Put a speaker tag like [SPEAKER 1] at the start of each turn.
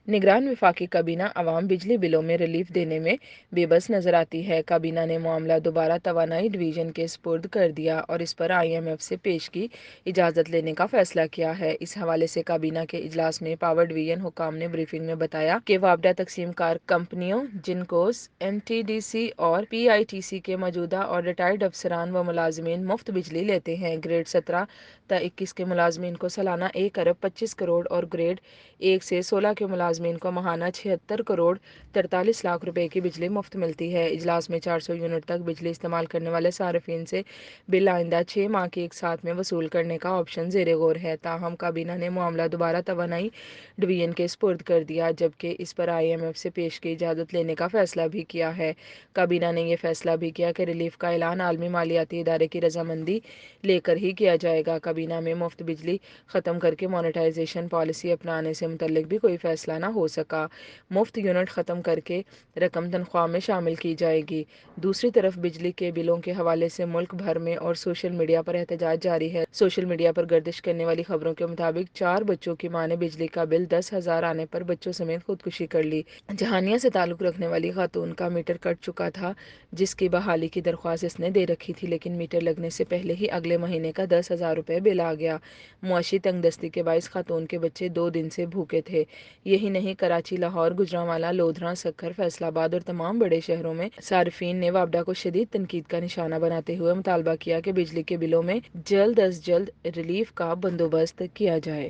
[SPEAKER 1] نگران وفاقی کابینہ عوام بجلی بلوں میں ریلیف دینے میں بے بس نظر آتی ہے۔ کابینہ نے معاملہ دوبارہ توانائی ڈویژن کے سپرد کر دیا اور اس پر IMF سے پیش کی اجازت لینے کا فیصلہ کیا ہے۔ اس حوالے سے کابینہ کے اجلاس میں پاور ڈویژن حکام نے بریفنگ میں بتایا کہ وابڈہ تقسیم کار کمپنیوں جنکوس، MTDC اور PITC کے موجودہ اور ریٹائرڈ افسران و ملازمین مفت بجلی لیتے ہیں۔ گریڈ 17 تا 21 کے ملازمین کو سالانہ 1 ارب 25 کروڑ اور گریڈ 1 سے 16 کے ملازمین کو ماہانہ 76 کروڑ 43 لاکھ روپے کی بجلی مفت ملتی ہے۔ اجلاس میں 400 یونٹ تک بجلی استعمال کرنے والے صارفین سے بل آئندہ 6 ماہ کے ایک ساتھ میں وصول کرنے کا آپشن زیر غور ہے۔ تاہم کابینہ نے معاملہ دوبارہ توانائی ڈویژن کے سپرد کر دیا، جبکہ اس پر IMF سے پیش کی اجازت لینے کا فیصلہ بھی کیا ہے۔ کابینہ نے یہ فیصلہ بھی کیا کہ ریلیف کا اعلان عالمی مالیاتی ادارے کی رضامندی لے کر ہی کیا جائے گا۔ کابینہ میں مفت بجلی ختم کر کے مانیٹائزیشن پالیسی اپنانے سے متعلق بھی کوئی فیصلہ نہ ہو سکا۔ مفت یونٹ ختم کر کے رقم تنخواہ میں شامل کی جائے گی۔ دوسری طرف بجلی کے بلوں کے حوالے سے ملک بھر میں اور سوشل میڈیا پر احتجاج جاری ہے۔ سوشل میڈیا پر گردش کرنے والی خبروں کے مطابق 4 بچوں کی ماں نے بجلی کا بل 10,000 آنے پر بچوں سمیت خودکشی کر لی۔ جہانیہ سے تعلق رکھنے والی خاتون کا میٹر کٹ چکا تھا، جس کی بحالی کی درخواست اس نے دے رکھی تھی، لیکن میٹر لگنے سے پہلے ہی اگلے مہینے کا 10,000 روپے بل آ گیا۔ معاشی تنگ دستی کے باعث خاتون کے بچے 2 دن سے بھوکے تھے۔ یہی نہیں، کراچی، لاہور، گوجرانوالہ، لودھراں، سکھر، فیصل آباد اور تمام بڑے شہروں میں صارفین نے وابڈہ کو شدید تنقید کا نشانہ بناتے ہوئے مطالبہ کیا کہ بجلی کے بلوں میں جلد از جلد ریلیف کا بندوبست کیا جائے۔